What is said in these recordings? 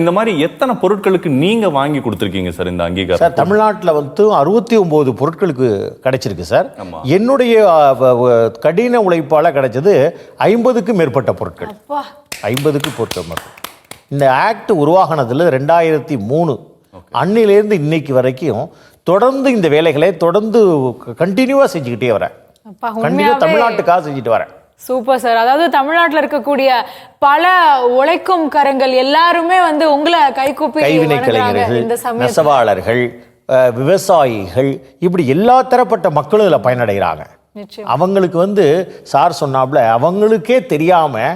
இந்த மாதிரி எத்தனை பொருட்களுக்கு நீங்க வாங்கி கொடுத்துருக்கீங்க சார் இந்த அங்கீகாரம்? சார் தமிழ்நாட்டில் வந்து 69 பொருட்களுக்கு கிடைச்சிருக்கு சார். என்னுடைய கடின உழைப்பால் கிடைச்சது 50க்கும் மேற்பட்ட பொருட்கள். 50க்கு பொருட்கள். இந்த ஆக்ட் உருவாகினதுல 2003 அன்னிலேருந்து இன்னைக்கு வரைக்கும் தொடர்ந்து இந்த வேலைகளை தொடர்ந்து கண்டினியூவாக செஞ்சுக்கிட்டே வரேன். கண்டிப்பாக தமிழ்நாட்டுக்காக செஞ்சுட்டு வரேன். Super sir. அதாவது தமிழ்நாட்டில் இருக்கக்கூடிய பல உழைக்கும் கரங்கள் எல்லாருமே வந்து உங்களை கைகூப்பி, கைவினை கலைஞர்கள், நெசவாளர்கள், விவசாயிகள், இப்படி எல்லா தரப்பட்ட மக்களும் இதில் பயனடைகிறாங்க. அவங்களுக்கு வந்து சார் சொன்னாப்புல அவங்களுக்கே தெரியாம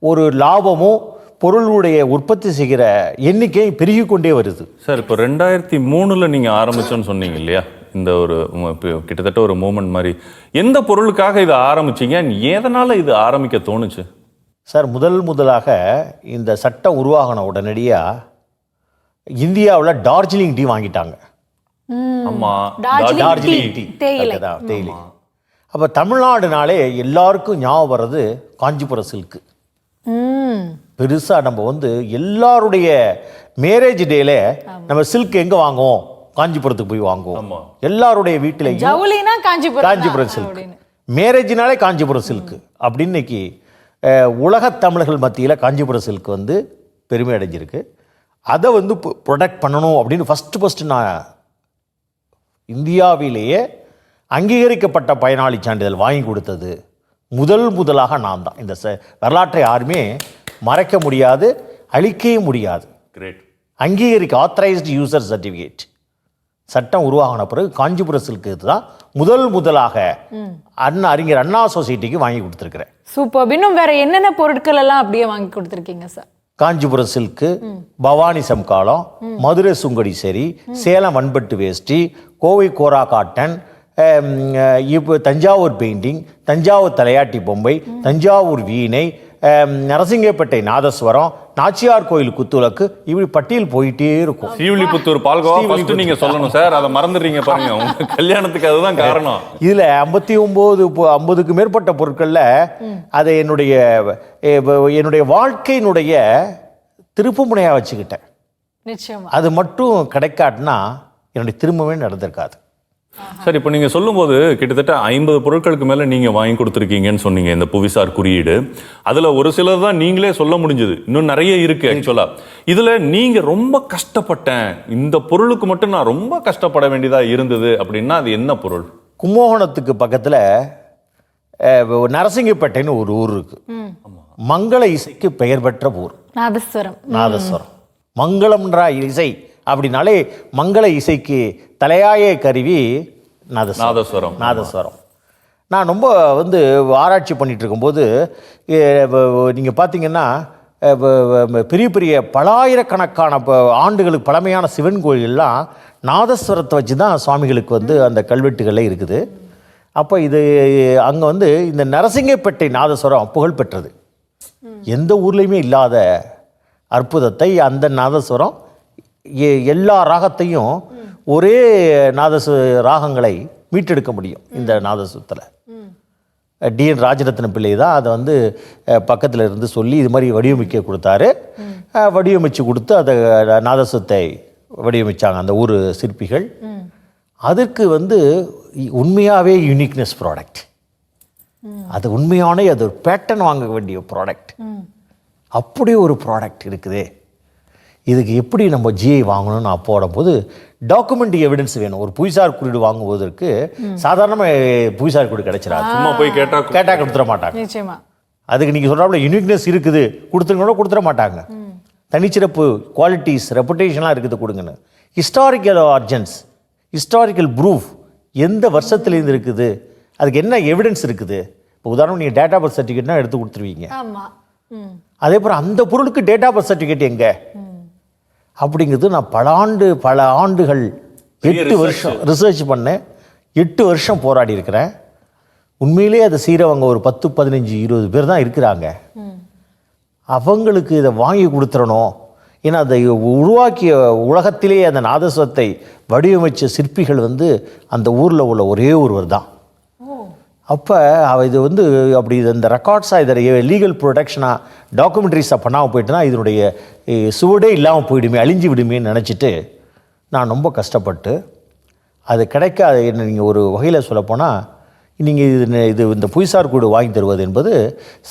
ஒரு லாபமும் பொருளுடைய உற்பத்தி செய்கிற எண்ணிக்கை பெருகி கொண்டே வருது சார். இப்போ 2003 நீங்க ஆரம்பிச்சோன்னு சொன்னீங்க இல்லையா, இந்த ஒரு கிட்டத்தட்ட ஒரு மூமெண்ட் மாதிரி. எந்த பொருளுக்காக இதை ஆரம்பிச்சீங்க, எதனால இது ஆரம்பிக்க தோணுச்சு சார்? முதலாக இந்த சட்டம் உருவாகின உடனடியாக இந்தியாவில் டார்ஜிலிங் டீ வாங்கிட்டாங்க. ஆமா, டார்ஜிலிங் டீ தேயிலை. அப்போ தமிழ்நாடுனாலே எல்லாருக்கும் ஞாபகம் வர்றது காஞ்சிபுரம் சில்க்கு. பெருசாக நம்ம வந்து எல்லாருடைய மேரேஜ் டேல நம்ம சில்க் எங்கே வாங்குவோம்? காஞ்சிபுரத்துக்கு போய் வாங்குவோம். எல்லாருடைய வீட்டிலையும் காஞ்சிபுரம் சில்க், மேரேஜினாலே காஞ்சிபுரம் சில்க் அப்படின்னு இன்னைக்கு உலகத் தமிழர்கள் மத்தியில் காஞ்சிபுரம் சில்க் வந்து பெருமை அடைஞ்சிருக்கு. அதை வந்து ப்ரொடெக்ட் பண்ணணும் அப்படின்னு ஃபஸ்ட்டு நான் இந்தியாவிலேயே அங்கீகரிக்கப்பட்ட பயனாளி சான்றிதழ் வாங்கி கொடுத்தது முதலாக நான் தான். இந்த வரலாற்றை யாருமே மறைக்க முடியாது, அழிக்கவே முடியாது. அங்கீகரிக்க ஆத்தரைஸ்டு யூசர் சர்டிஃபிகேட் சட்டம் உருவாகின பிறகு காஞ்சிபுரம் சில்க்கு தான் முதலாக அறிஞர் அண்ணா சொசைட்டிக்கு வாங்கி கொடுத்துருக்கிறேன். சூப்பர். இன்னும் வேற என்னென்ன பொருட்கள் எல்லாம் அப்படியே வாங்கி கொடுத்துருக்கீங்க சார்? காஞ்சிபுரம் சில்க்கு, பவானி சம்காலம், மதுரை சுங்கடி சரி, சேலம் வன்பட்டு வேஷ்டி, கோவை கோரா காட்டன், இப்போ தஞ்சாவூர் பெயிண்டிங், தஞ்சாவூர் தலையாட்டி பொம்மை, தஞ்சாவூர் வீணை, நரசிங்கப்பேட்டை நாதஸ்வரம், நாச்சியார் கோயில் குத்துவிளக்கு, இப்படி பட்டியல் போயிட்டே இருக்கும். ஸ்ரீவில்லிபுத்தூர் பால்கோவா நீங்க சொல்லணும் சார், அதை மறந்துடுறீங்க பாருங்க. உங்க கல்யாணத்துக்கு அதுதான் காரணம். இதுல 50க்கு மேற்பட்ட பொருட்கள்ல அதை என்னுடைய வாழ்க்கையினுடைய திருப்பு முனையா வச்சுக்கிட்டேன். அது மட்டும் கிடைக்காட்டுனா என்னுடைய திரும்பவே நடந்திருக்காது சார். இப்போ நீங்கள் சொல்லும்போது கிட்டத்தட்ட 50 பொருட்களுக்கு மேலே நீங்கள் வாங்கி கொடுத்துருக்கீங்கன்னு சொன்னீங்க இந்த புவிசார் குறியீடு. அதில் ஒரு சிலர் தான் நீங்களே சொல்ல முடிஞ்சது, இன்னும் நிறைய இருக்கு ஆக்சுவலாக. இதில் நீங்கள் ரொம்ப கஷ்டப்பட்டேன், இந்த பொருளுக்கு மட்டும் நான் ரொம்ப கஷ்டப்பட வேண்டியதாக இருந்தது அப்படின்னா அது என்ன பொருள்? கும்பகோணத்துக்கு பக்கத்தில் நரசிங்கப்பேட்டைன்னு ஒரு ஊர் இருக்கு. மங்கள இசைக்கு பெயர் பெற்ற ஊர் நாதஸ்வரம். மங்களம்ன்ற இசை அப்படின்னாலே மங்கள இசைக்கு தலையாய கருவி நாதஸ்வரம். நான் ரொம்ப வந்து ஆராய்ச்சி பண்ணிட்டு இருக்கும்போது நீங்கள் பார்த்தீங்கன்னா பெரிய பெரிய பலாயிரக்கணக்கான ஆண்டுகளுக்கு பழமையான சிவன் கோயிலெல்லாம் நாதஸ்வரத்தை வச்சு தான் சுவாமிகளுக்கு வந்து அந்த கல்வெட்டுகளில் இருக்குது. அப்போ இது அங்கே வந்து இந்த நரசிங்கப்பேட்டை நாதஸ்வரம் புகழ் பெற்றது. எந்த ஊர்லேயுமே இல்லாத அற்புதத்தை அந்த நாதஸ்வரம் எல்லா ராகத்தையும் ஒரே ராகங்களை மீட்டெடுக்க முடியும். இந்த நாதஸ்வரத்தில் டிஎன் ராஜரத்ன பிள்ளை தான் அதை வந்து பக்கத்தில் இருந்து சொல்லி இது மாதிரி வடிவமைக்க கொடுத்தாரு. வடிவமைச்சு கொடுத்து அதை நாதஸ்வரத்தை வடிவமைச்சாங்க அந்த ஊர் சிற்பிகள். அதற்கு வந்து உண்மையாகவே யூனிக்னஸ் ப்ராடக்ட். அது உண்மையான அது ஒரு பேட்டர்ன் வாங்க வேண்டிய ப்ராடக்ட். அப்படி ஒரு ப்ராடக்ட் இருக்குது. இதுக்கு எப்படி நம்ம ஜிஐ வாங்கணும்னு நான் போடும்போது டாக்குமெண்ட் எவிடன்ஸ் வேணும். ஒரு புவிசார் குறியீடு வாங்குவதற்கு சாதாரணமாக புவிசார் குறியீடு கிடைச்சிடாது. சும்மா போய் கேட்டால் கொடுத்துட மாட்டாங்க. அதுக்கு நீங்கள் சொல்கிறாப்புல யூனிக்னஸ் இருக்குது கொடுத்துருங்க கொடுத்துட மாட்டாங்க. தனிச்சிறப்பு குவாலிட்டிஸ் ரெப்புடேஷன்லாம் இருக்குது கொடுங்கன்னு. ஹிஸ்டாரிக்கல் ஆர்ஜன்ஸ், ஹிஸ்டாரிக்கல் ப்ரூஃப் எந்த வருஷத்துலேருந்து இருக்குது, அதுக்கு என்ன எவிடன்ஸ் இருக்குது. இப்போ உதாரணம் நீங்கள் டேட்டா பர்த் சர்டிஃபிகேட்னா எடுத்து கொடுத்துருவீங்க. அதே போல் அந்த பொருளுக்கு டேட்டா பர்த் சர்டிஃபிகேட் எங்கே அப்படிங்கிறது நான் பல ஆண்டுகள் 8 வருஷம் ரிசர்ச் பண்ணேன். 8 வருஷம் போராடி இருக்கிறேன். உண்மையிலே அதை செய்கிறவங்க ஒரு 10, 15, 20 பேர் தான் இருக்கிறாங்க. அவங்களுக்கு இதை வாங்கி கொடுத்துடணும். ஏன்னா அதை உருவாக்கிய உலகத்திலேயே அந்த நாதஸ்வரத்தை வடிவமைச்ச சிற்பிகள் வந்து அந்த ஊரில் உள்ள ஒரே ஒருவர் தான். அப்போ இது வந்து அப்படி இந்த ரெக்கார்ட்ஸாக இதை லீகல் ப்ரொடெக்ஷனாக டாக்குமெண்ட்ரிஸாக பண்ணாமல் போயிட்டுனா இதனுடைய சுவடே இல்லாமல் போயிடுமே, அழிஞ்சு விடுமேன்னு நினச்சிட்டு நான் ரொம்ப கஷ்டப்பட்டு அது கிடைக்காது. என்ன நீங்கள் ஒரு வகையில் சொல்லப்போனால் நீங்கள் இது இந்த புவிசார் கூடு வாங்கி தருவது என்பது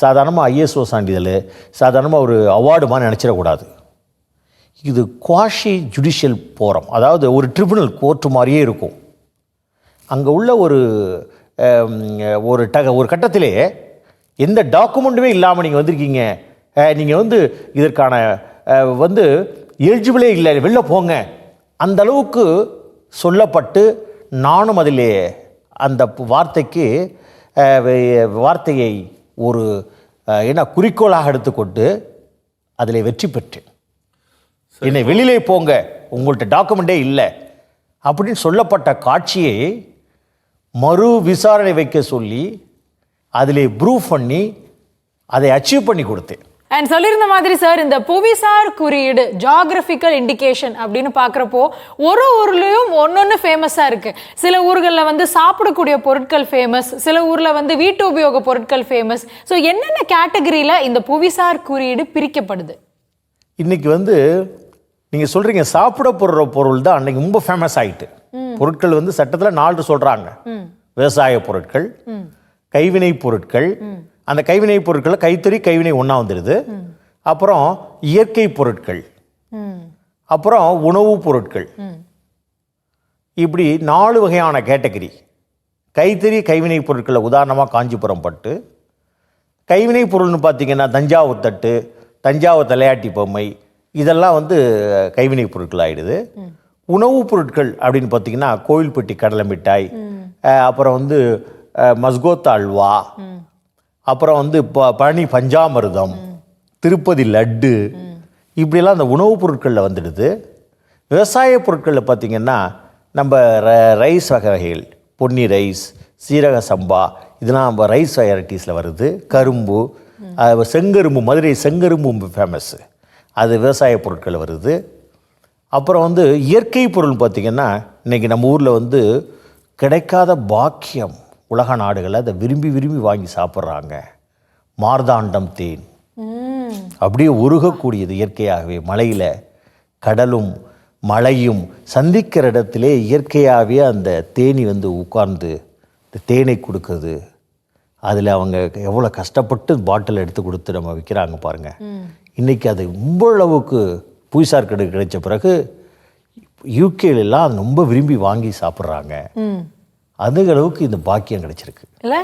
சாதாரணமாக ஐஎஸ்ஓ சான்றிதழ், சாதாரணமாக ஒரு அவார்டு மாதிரி நினச்சிடக்கூடாது. இது குவாஷி ஜுடிஷியல் போரம், அதாவது ஒரு ட்ரிபுனல் கோர்ட்டு மாதிரியே இருக்கும். அங்கே உள்ள ஒரு கட்டத்திலே எந்த டாக்குமெண்ட்டுமே இல்லாமல் நீங்கள் வந்திருக்கீங்க, நீங்கள் வந்து இதற்கான வந்து எலிஜிபிளே இல்லை, வெளில போங்க, அந்த அளவுக்கு சொல்லப்பட்டு நானும் அதிலே அந்த வார்த்தையை ஒரு குறிக்கோளாக எடுத்துக்கொண்டு அதில் வெற்றி பெற்றேன். என்னை வெளியிலே போங்க, உங்கள்கிட்ட டாக்குமெண்ட்டே இல்லை அப்படின்னு சொல்லப்பட்ட காட்சியை மறு விசாரணை வைக்க சொல்லி அதிலே ப்ரூஃப் பண்ணி அதை அச்சீவ் பண்ணி கொடுத்தேன். அண்ட் சொல்லியிருந்த மாதிரி சார், இந்த புவிசார் குறியீடு ஜியோகிராஃபிக்கல் இண்டிகேஷன் அப்படின்னு பார்க்குறப்போ ஒரு ஊர்லேயும் ஒன்னொன்று ஃபேமஸாக இருக்குது. சில ஊர்களில் வந்து சாப்பிடக்கூடிய பொருட்கள் ஃபேமஸ், சில ஊரில் வந்து வீட்டு உபயோக பொருட்கள் ஃபேமஸ். ஸோ என்னென்ன கேட்டகரியில் இந்த புவிசார் குறியீடு பிரிக்கப்படுது? இன்னைக்கு வந்து நீங்கள் சொல்கிறீங்க சாப்பிட போடுற பொருள் தான் அன்னைக்கு ரொம்ப ஃபேமஸ் ஆகிட்டு. பொருட்கள் வந்து சட்டத்தில் 4 சொல்கிறாங்க. விவசாய பொருட்கள், கைவினை பொருட்கள், அந்த கைவினை பொருட்களில் கைத்தறி கைவினை ஒன்றா வந்துடுது. அப்புறம் இயற்கை பொருட்கள், அப்புறம் உணவுப் பொருட்கள், இப்படி 4 வகையான கேட்டகரி. கைத்தறி கைவினை பொருட்களில் உதாரணமாக காஞ்சிபுரம் பட்டு, கைவினை பொருள்னு பார்த்தீங்கன்னா தஞ்சாவூர் தட்டு, தஞ்சாவூர் தலையாட்டி பொம்மை, இதெல்லாம் வந்து கைவினை பொருட்கள் ஆகிடுது. உணவுப் பொருட்கள் அப்படின்னு பார்த்தீங்கன்னா கோவில்பட்டி கடலை மிட்டாய், அப்புறம் வந்து மஸ்கோத்தா அல்வா, அப்புறம் வந்து பழனி பஞ்சாமிர்தம், திருப்பதி லட்டு, இப்படியெல்லாம் அந்த உணவுப் பொருட்களில் வந்துடுது. விவசாய பொருட்களில் பார்த்திங்கன்னா நம்ம ரைஸ் வகைகள், பொன்னி ரைஸ், சீரக சம்பா, இதெல்லாம் நம்ம ரைஸ் வெரைட்டிஸில் வருது. கரும்பு, செங்கரும்பு, மதுரை செங்கரும்பு ஃபேமஸ்ஸு, அது விவசாய பொருட்கள் வருது. அப்புறம் வந்து இயற்கை பொருள் பார்த்திங்கன்னா இன்றைக்கி நம்ம ஊரில் வந்து கிடைக்காத பாக்கியம், உலக நாடுகளில் அதை விரும்பி விரும்பி வாங்கி சாப்பிட்றாங்க. மார்தாண்டம் தேன் அப்படியே உருகக்கூடியது இயற்கையாகவே. மலையில் கடலும் மலையும் சந்திக்கிற இடத்திலே இயற்கையாகவே அந்த தேனி வந்து உட்கார்ந்து இந்த தேனை கொடுக்குது. அதில் அவங்க எவ்வளோ கஷ்டப்பட்டு பாட்டில் எடுத்து கொடுத்து நம்ம விற்கிறாங்க பாருங்கள். இன்றைக்கி அது ரொம்ப அளவுக்கு புவிசார் கிடைச்ச பிறகு யூகேலாம் ரொம்ப விரும்பி வாங்கி சாப்பிட்றாங்க. அந்த அளவுக்கு இந்த பாக்கியம் கிடைச்சிருக்கு. இல்லை